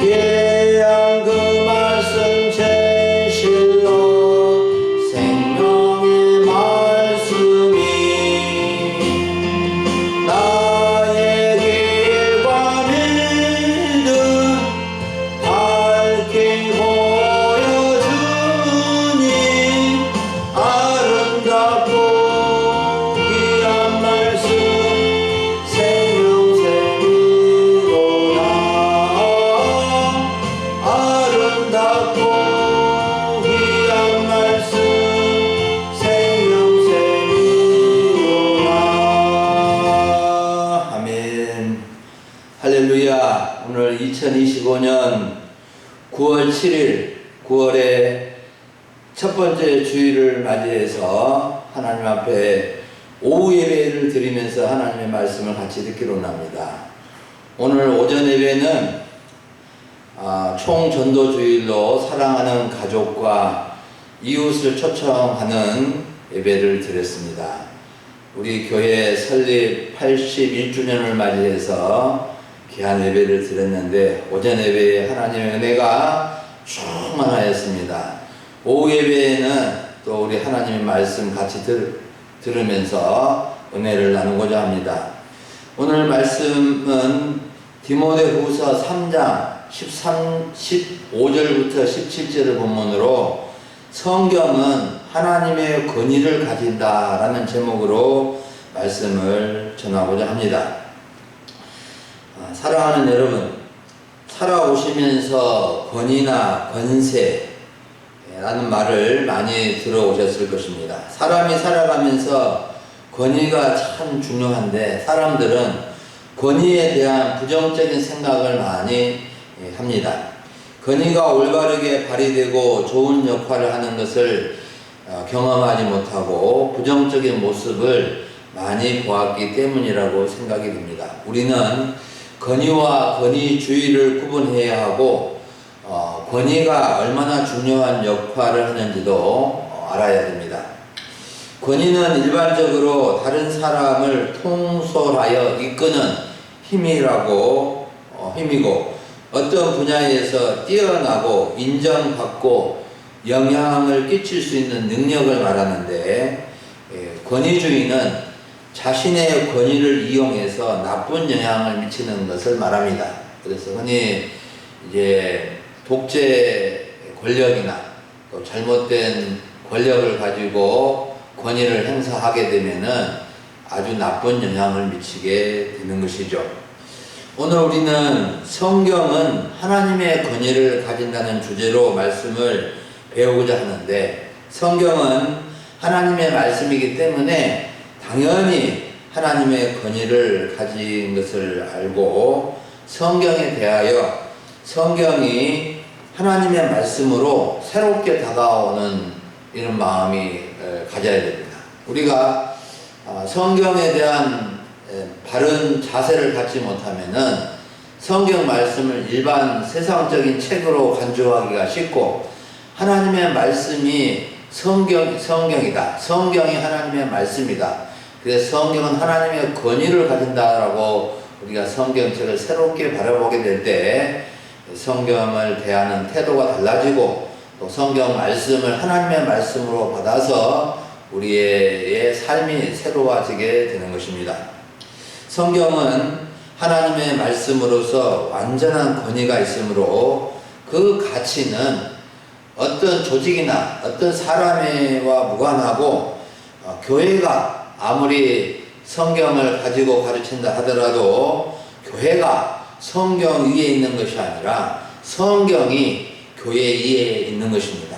귀한 그 말씀 진실로 생명의 말씀이 나의 길과 믿음 밝게 보여주니 아름답고 귀한 말씀 생명샘이로다. 아름답고 귀한 말씀 생명샘이로다. 아멘. 할렐루야. 오늘 2025년 9월 7일 9월의 첫 번째 주일을 맞이해서 하나님 앞에 오후 예배를 드리면서 하나님의 말씀을 같이 듣기로 합니다. 오늘 오전 예배는 총전도주일로 사랑하는 가족과 이웃을 초청하는 예배를 드렸습니다. 우리 교회 설립 81주년을 맞이해서 귀한 예배를 드렸는데 오전 예배에 하나님의 은혜가 충만하였습니다. 오후 예배에는 또 우리 하나님의 말씀 같이 들으면서 은혜를 나누고자 합니다. 오늘 말씀은 디모데후서 3장 15절부터 17절을 본문으로 성경은 하나님의 권위를 가진다라는 제목으로 말씀을 전하고자 합니다. 사랑하는 여러분, 살아오시면서 권위나 권세라는 말을 많이 들어오셨을 것입니다. 사람이 살아가면서 권위가 참 중요한데 사람들은 권위에 대한 부정적인 생각을 많이 합니다. 권위가 올바르게 발휘되고 좋은 역할을 하는 것을 경험하지 못하고 부정적인 모습을 많이 보았기 때문이라고 생각이 듭니다. 우리는 권위와 권위주의를 구분해야 하고 권위가 얼마나 중요한 역할을 하는지도 알아야 됩니다. 권위는 일반적으로 다른 사람을 통솔하여 이끄는 힘이고 어떤 분야에서 뛰어나고 인정받고 영향을 끼칠 수 있는 능력을 말하는데 권위주의는 자신의 권위를 이용해서 나쁜 영향을 미치는 것을 말합니다. 그래서 흔히 이제 독재 권력이나 또 잘못된 권력을 가지고 권위를 행사하게 되면은 아주 나쁜 영향을 미치게 되는 것이죠. 오늘 우리는 성경은 하나님의 권위를 가진다는 주제로 말씀을 배우고자 하는데 성경은 하나님의 말씀이기 때문에 당연히 하나님의 권위를 가진 것을 알고 성경에 대하여 성경이 하나님의 말씀으로 새롭게 다가오는 이런 마음이 가져야 됩니다. 우리가 성경에 대한 바른 자세를 갖지 못하면은 성경 말씀을 일반 세상적인 책으로 간주하기가 쉽고 하나님의 말씀이 성경이다. 성경이 하나님의 말씀이다. 그래서 성경은 하나님의 권위를 가진다라고 우리가 성경책을 새롭게 바라보게 될 때 성경을 대하는 태도가 달라지고 또 성경 말씀을 하나님의 말씀으로 받아서 우리의 삶이 새로워지게 되는 것입니다. 성경은 하나님의 말씀으로서 완전한 권위가 있으므로 그 가치는 어떤 조직이나 어떤 사람과 무관하고 교회가 아무리 성경을 가지고 가르친다 하더라도 교회가 성경 위에 있는 것이 아니라 성경이 교회 위에 있는 것입니다.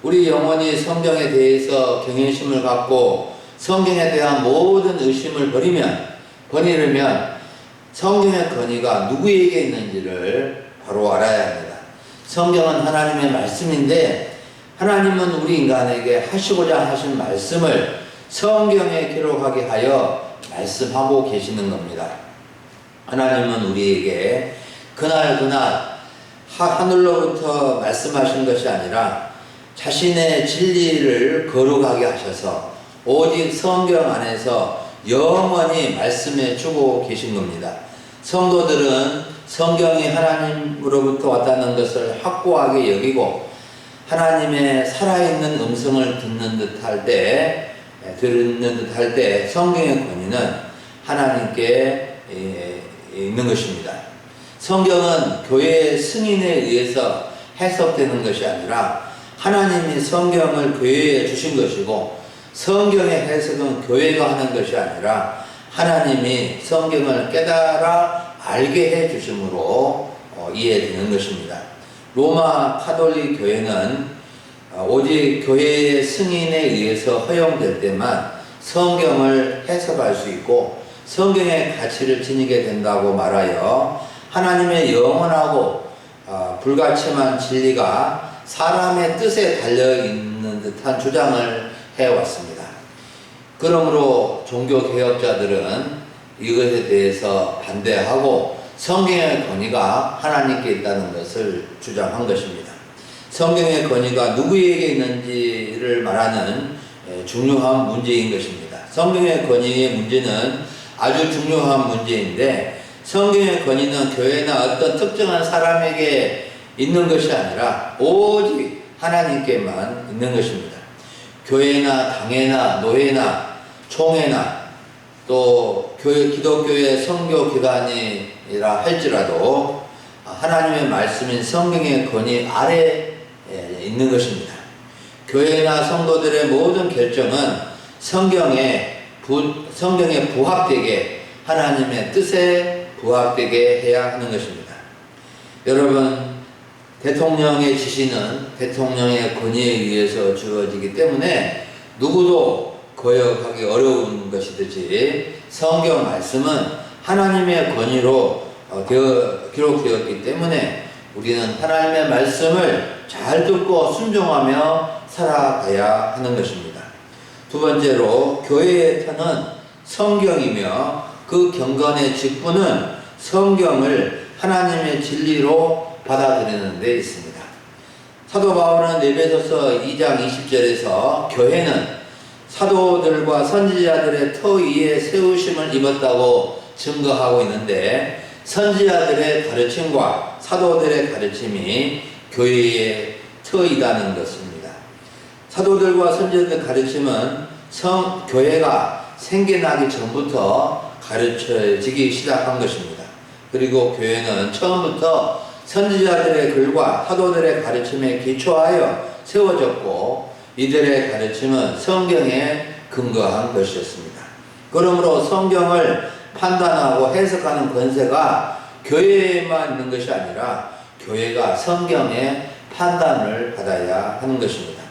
우리 영혼이 성경에 대해서 경외심을 갖고 성경에 대한 모든 의심을 버리려면 성경의 권위가 누구에게 있는지를 바로 알아야 합니다. 성경은 하나님의 말씀인데 하나님은 우리 인간에게 하시고자 하신 말씀을 성경에 기록하게 하여 말씀하고 계시는 겁니다. 하나님은 우리에게 그날 하늘로부터 말씀하신 것이 아니라 자신의 진리를 거룩하게 하셔서 오직 성경 안에서 영원히 말씀해 주고 계신 겁니다. 성도들은 성경이 하나님으로부터 왔다는 것을 확고하게 여기고 하나님의 살아있는 음성을 듣는 듯할 때 성경의 권위는 하나님께 있는 것입니다. 성경은 교회의 승인에 의해서 해석되는 것이 아니라 하나님이 성경을 교회에 주신 것이고, 성경의 해석은 교회가 하는 것이 아니라 하나님이 성경을 깨달아 알게 해 주심으로 이해되는 것입니다. 로마 카톨릭 교회는 오직 교회의 승인에 의해서 허용될 때만 성경을 해석할 수 있고 성경의 가치를 지니게 된다고 말하여 하나님의 영원하고 불가침한 진리가 사람의 뜻에 달려있는 듯한 주장을 해왔습니다. 그러므로 종교개혁자들은 이것에 대해서 반대하고 성경의 권위가 하나님께 있다는 것을 주장한 것입니다. 성경의 권위가 누구에게 있는지를 말하는 중요한 문제인 것입니다. 성경의 권위의 문제는 아주 중요한 문제인데, 성경의 권위는 교회나 어떤 특정한 사람에게 있는 것이 아니라 오직 하나님께만 있는 것입니다. 교회나 당회나 노회나 총회나 또 기독교의 선교기관이라 할지라도 하나님의 말씀인 성경의 권위 아래에 있는 것입니다. 교회나 성도들의 모든 결정은 성경에 부합되게, 하나님의 뜻에 부합되게 해야 하는 것입니다. 여러분, 대통령의 지시는 대통령의 권위에 의해서 주어지기 때문에 누구도 거역하기 어려운 것이듯이 성경 말씀은 하나님의 권위로 기록되었기 때문에 우리는 하나님의 말씀을 잘 듣고 순종하며 살아가야 하는 것입니다. 두 번째로, 교회의 터는 성경이며 그 경건의 직분은 성경을 하나님의 진리로 받아들이는 데 있습니다. 사도 바울은 에베소서 2장 20절에서 교회는 사도들과 선지자들의 터 위에 세우심을 입었다고 증거하고 있는데, 선지자들의 가르침과 사도들의 가르침이 교회의 터이라는 것입니다. 사도들과 선지자들의 가르침은 교회가 생겨나기 전부터 가르쳐지기 시작한 것입니다. 그리고 교회는 처음부터 선지자들의 글과 사도들의 가르침에 기초하여 세워졌고, 이들의 가르침은 성경에 근거한 것이었습니다. 그러므로 성경을 판단하고 해석하는 권세가 교회에만 있는 것이 아니라 교회가 성경의 판단을 받아야 하는 것입니다.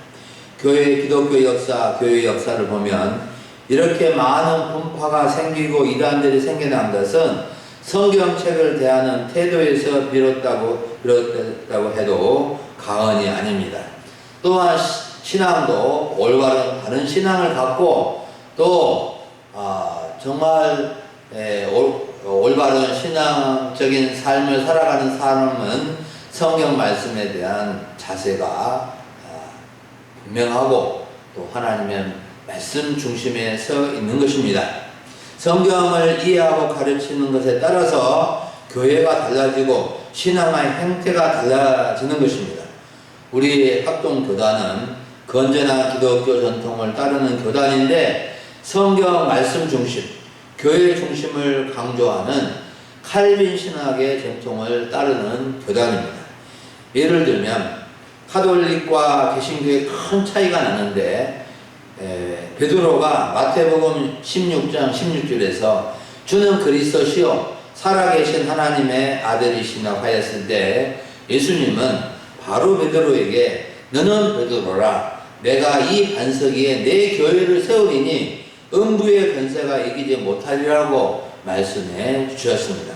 기독교 역사, 교회 역사를 보면 이렇게 많은 분파가 생기고 이단들이 생겨난 것은 성경책을 대하는 태도에서 비롯됐다고 해도 과언이 아닙니다. 또한 신앙도 올바른 바른 신앙을 갖고 또 정말 올바른 신앙적인 삶을 살아가는 사람은 성경 말씀에 대한 자세가 분명하고 또 하나님의 말씀 중심에 서 있는 것입니다. 성경을 이해하고 가르치는 것에 따라서 교회가 달라지고 신앙의 형태가 달라지는 것입니다. 우리 합동교단은 건전한 기독교 전통을 따르는 교단인데, 성경 말씀 중심, 교회 중심을 강조하는 칼빈 신학의 전통을 따르는 교단입니다. 예를 들면 카톨릭과 개신교의 큰 차이가 나는데, 베드로가 마태복음 16장 16절에서 주는 그리스도시요 살아계신 하나님의 아들이시라고 하였을 때, 예수님은 바로 베드로에게 너는 베드로라, 내가 이 반석 위에 내 교회를 세우리니 음부의 권세가 이기지 못하리라고 말씀해 주셨습니다.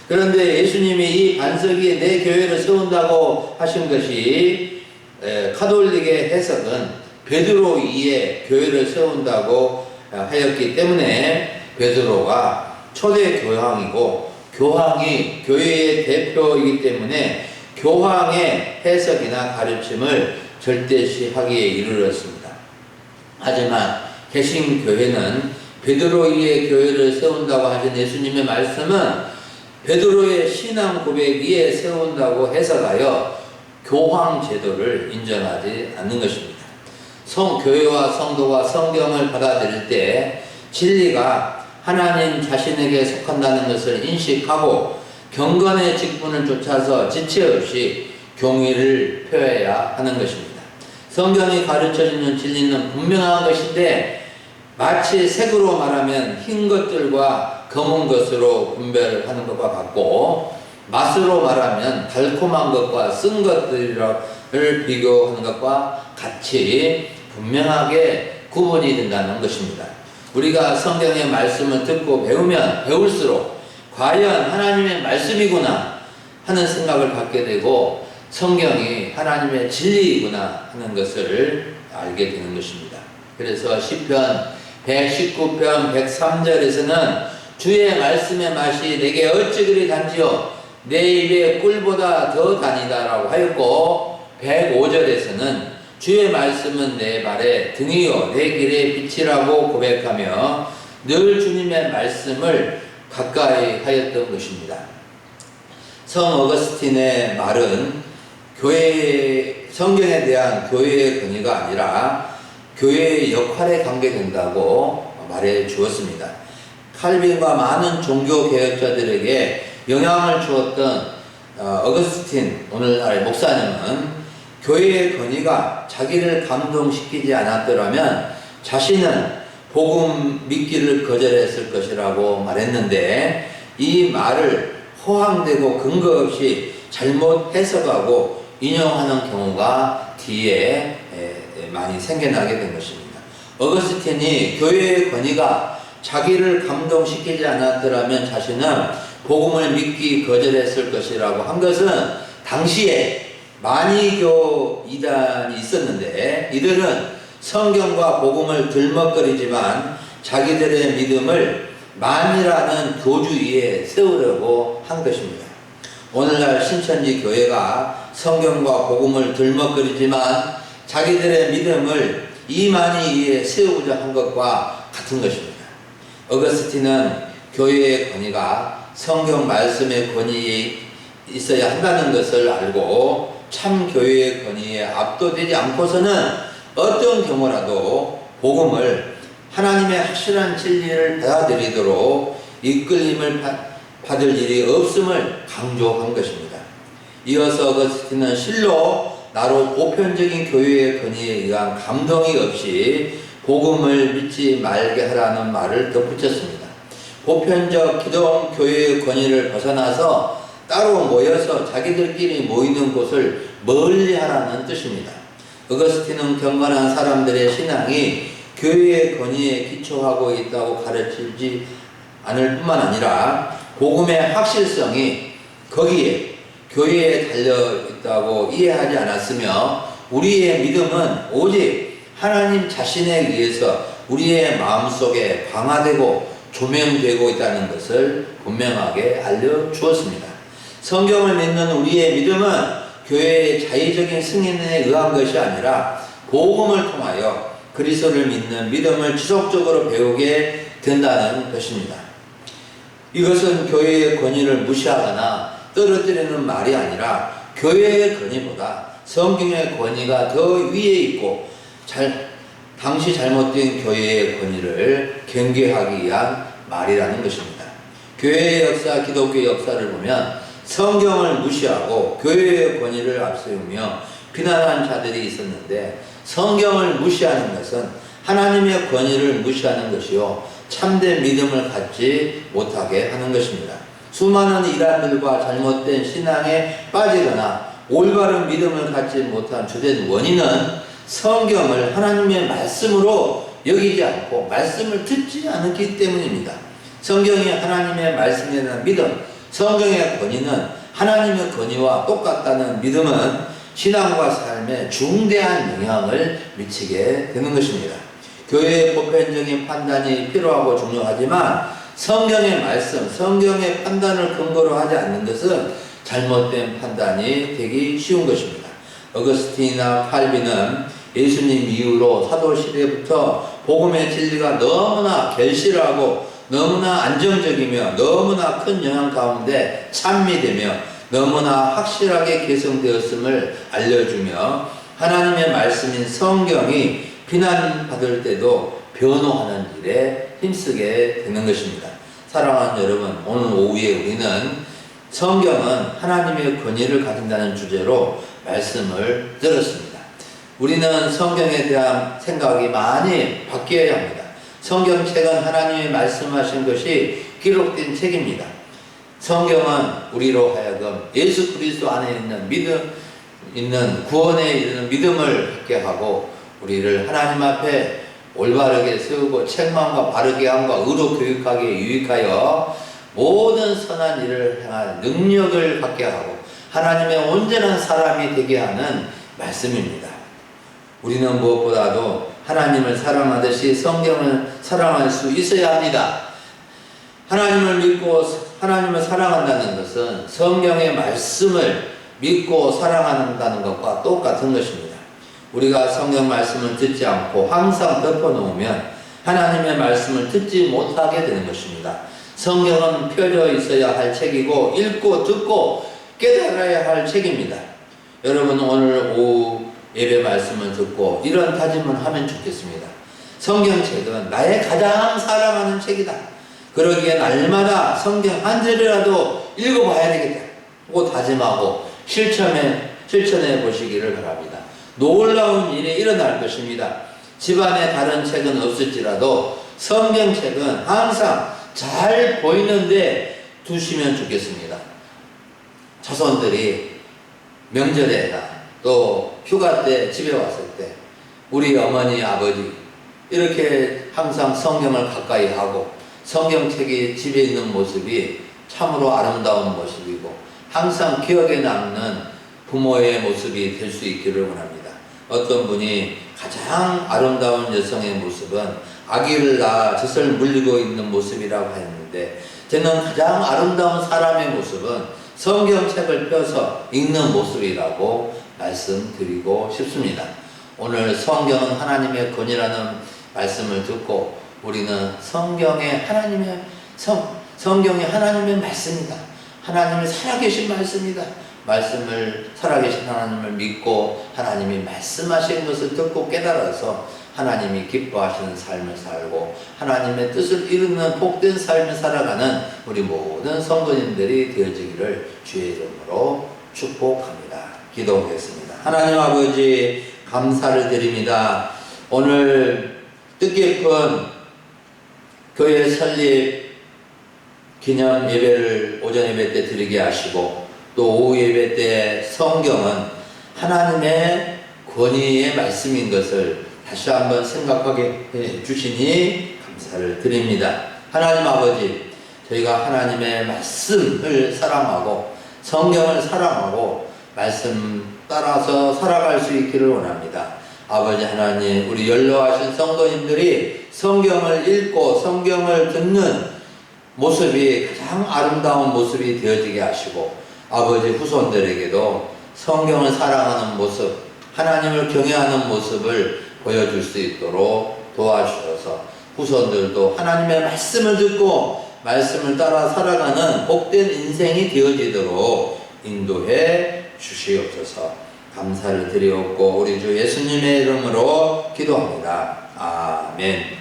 그런데 예수님이 이 반석 위에 내 교회를 세운다고 하신 것이 카톨릭의 해석은 베드로 위에 교회를 세운다고 하였기 때문에 베드로가 초대 교황이고 교황이 교회의 대표이기 때문에 교황의 해석이나 가르침을 절대시하기에 이르렀습니다. 하지만 개신교회는 베드로 위에 교회를 세운다고 하신 예수님의 말씀은 베드로의 신앙 고백 위에 세운다고 해석하여 교황 제도를 인정하지 않는 것입니다. 교회와 성도가 성경을 받아들일 때 진리가 하나님 자신에게 속한다는 것을 인식하고 경건의 직분을 쫓아서 지체 없이 경의를 표해야 하는 것입니다. 성경이 가르쳐주는 진리는 분명한 것인데 마치 색으로 말하면 흰 것들과 검은 것으로 분별하는 것과 같고 맛으로 말하면 달콤한 것과 쓴 것들을 비교하는 것과 같이 분명하게 구분이 된다는 것입니다. 우리가 성경의 말씀을 듣고 배우면 배울수록 과연 하나님의 말씀이구나 하는 생각을 갖게 되고 성경이 하나님의 진리이구나 하는 것을 알게 되는 것입니다. 그래서 시편 119편 103절에서는 주의 말씀의 맛이 내게 어찌 그리 단지요 내 입에 꿀보다 더 다니다라고 하였고 105절에서는 주의 말씀은 내 발에 등이요 내 길에 빛이라고 고백하며 늘 주님의 말씀을 가까이 하였던 것입니다. 성 어거스틴의 말은 성경에 대한 교회의 권위가 아니라 교회의 역할에 관계된다고 말해 주었습니다. 칼빈과 많은 종교 개혁자들에게 영향을 주었던 어거스틴 오늘날의 목사님은 교회의 권위가 자기를 감동시키지 않았더라면 자신은 복음 믿기를 거절했을 것이라고 말했는데 이 말을 허황되고 근거 없이 잘못 해석하고 인용하는 경우가 뒤에 많이 생겨나게 된 것입니다. 어거스틴이 교회의 권위가 자기를 감동시키지 않았더라면 자신은 복음을 믿기 거절했을 것이라고 한 것은 당시에 만이교 이단이 있었는데 이들은 성경과 복음을 들먹거리지만 자기들의 믿음을 만이라는 교주 위에 세우려고 한 것입니다. 오늘날 신천지 교회가 성경과 복음을 들먹거리지만 자기들의 믿음을 이만희 위에 세우고자 한 것과 같은 것입니다. 어거스틴은 교회의 권위가 성경 말씀의 권위에 있어야 한다는 것을 알고 참 교회의 권위에 압도되지 않고서는 어떤 경우라도 복음을 하나님의 확실한 진리를 받아들이도록 이끌림을 받을 일이 없음을 강조한 것입니다. 이어서 어거스틴은 실로 나로 보편적인 교회의 권위에 의한 감동이 없이 복음을 믿지 말게 하라는 말을 덧붙였습니다. 보편적 기독 교회의 권위를 벗어나서 따로 모여서 자기들끼리 모이는 곳을 멀리 하라는 뜻입니다. 어거스틴은 경건한 사람들의 신앙이 교회의 권위에 기초하고 있다고 가르치지 않을 뿐만 아니라 복음의 확실성이 거기에 교회에 달려있다고 이해하지 않았으며 우리의 믿음은 오직 하나님 자신에 의해서 우리의 마음속에 강화되고 조명되고 있다는 것을 분명하게 알려주었습니다. 성경을 믿는 우리의 믿음은 교회의 자의적인 승인에 의한 것이 아니라 복음을 통하여 그리스도를 믿는 믿음을 지속적으로 배우게 된다는 것입니다. 이것은 교회의 권위를 무시하거나 떨어뜨리는 말이 아니라 교회의 권위보다 성경의 권위가 더 위에 있고 당시 잘못된 교회의 권위를 경계하기 위한 말이라는 것입니다. 교회의 역사, 기독교의 역사를 보면 성경을 무시하고 교회의 권위를 앞세우며 비난한 자들이 있었는데 성경을 무시하는 것은 하나님의 권위를 무시하는 것이요 참된 믿음을 갖지 못하게 하는 것입니다. 수많은 이단들과 잘못된 신앙에 빠지거나 올바른 믿음을 갖지 못한 주된 원인은 성경을 하나님의 말씀으로 여기지 않고 말씀을 듣지 않기 때문입니다. 성경이 하나님의 말씀이라는 믿음, 성경의 권위는 하나님의 권위와 똑같다는 믿음은 신앙과 삶에 중대한 영향을 미치게 되는 것입니다. 교회의 보편적인 판단이 필요하고 중요하지만 성경의 말씀, 성경의 판단을 근거로 하지 않는 것은 잘못된 판단이 되기 쉬운 것입니다. 어거스틴이나 칼빈은 예수님 이후로 사도 시대부터 복음의 진리가 너무나 결실하고 너무나 안정적이며 너무나 큰 영향 가운데 찬미되며 너무나 확실하게 개성되었음을 알려주며 하나님의 말씀인 성경이 비난받을 때도 변호하는 일에 힘쓰게 되는 것입니다. 사랑하는 여러분, 오늘 오후에 우리는 성경은 하나님의 권위를 가진다는 주제로 말씀을 들었습니다. 우리는 성경에 대한 생각이 많이 바뀌어야 합니다. 성경책은 하나님이 말씀하신 것이 기록된 책입니다. 성경은 우리로 하여금 예수 그리스도 안에 있는 구원에 이르는 믿음을 갖게 하고 우리를 하나님 앞에 올바르게 세우고 책망과 바르게 함과 의로 교육하기에 유익하여 모든 선한 일을 향한 능력을 갖게 하고 하나님의 온전한 사람이 되게 하는 말씀입니다. 우리는 무엇보다도 하나님을 사랑하듯이 성경을 사랑할 수 있어야 합니다. 하나님을 믿고 하나님을 사랑한다는 것은 성경의 말씀을 믿고 사랑한다는 것과 똑같은 것입니다. 우리가 성경 말씀을 듣지 않고 항상 덮어놓으면 하나님의 말씀을 듣지 못하게 되는 것입니다. 성경은 펴져 있어야 할 책이고 읽고 듣고 깨달아야 할 책입니다. 여러분 오늘 오후 예배 말씀을 듣고 이런 다짐을 하면 좋겠습니다. 성경책은 나의 가장 사랑하는 책이다. 그러기에 날마다 성경 한 절이라도 읽어봐야 되겠다. 고 다짐하고 실천해 보시기를 바랍니다. 놀라운 일이 일어날 것입니다. 집안에 다른 책은 없을지라도 성경책은 항상 잘 보이는데 두시면 좋겠습니다. 자손들이 명절에나 또 휴가 때 집에 왔을 때 우리 어머니 아버지 이렇게 항상 성경을 가까이 하고 성경책이 집에 있는 모습이 참으로 아름다운 모습이고 항상 기억에 남는 부모의 모습이 될 수 있기를 원합니다. 어떤 분이 가장 아름다운 여성의 모습은 아기를 낳아 젖을 물리고 있는 모습이라고 했는데 저는 가장 아름다운 사람의 모습은 성경책을 펴서 읽는 모습이라고 말씀드리고 싶습니다. 오늘 성경은 하나님의 권위라는 말씀을 듣고 우리는 성경이 하나님의 말씀이다. 하나님의 살아계신 말씀이다. 말씀을 살아계신 하나님을 믿고 하나님이 말씀하신 것을 듣고 깨달아서 하나님이 기뻐하시는 삶을 살고 하나님의 뜻을 이루는 복된 삶을 살아가는 우리 모든 성도님들이 되어지기를 주의 이름으로 축복합니다. 기도하겠습니다. 하나님 아버지 감사를 드립니다. 오늘 뜻깊은 교회 설립 기념 예배를 오전 예배 때 드리게 하시고 또 오후 예배 때 성경은 하나님의 권위의 말씀인 것을 다시 한번 생각하게 해 주시니 감사를 드립니다. 하나님 아버지, 저희가 하나님의 말씀을 사랑하고 성경을 사랑하고 말씀 따라서 살아갈 수 있기를 원합니다. 아버지 하나님, 우리 연로하신 성도님들이 성경을 읽고 성경을 듣는 모습이 가장 아름다운 모습이 되어지게 하시고 아버지 후손들에게도 성경을 사랑하는 모습, 하나님을 경외하는 모습을 보여줄 수 있도록 도와주셔서 후손들도 하나님의 말씀을 듣고 말씀을 따라 살아가는 복된 인생이 되어지도록 인도해 주시옵소서. 감사를 드리옵고 우리 주 예수님의 이름으로 기도합니다. 아멘.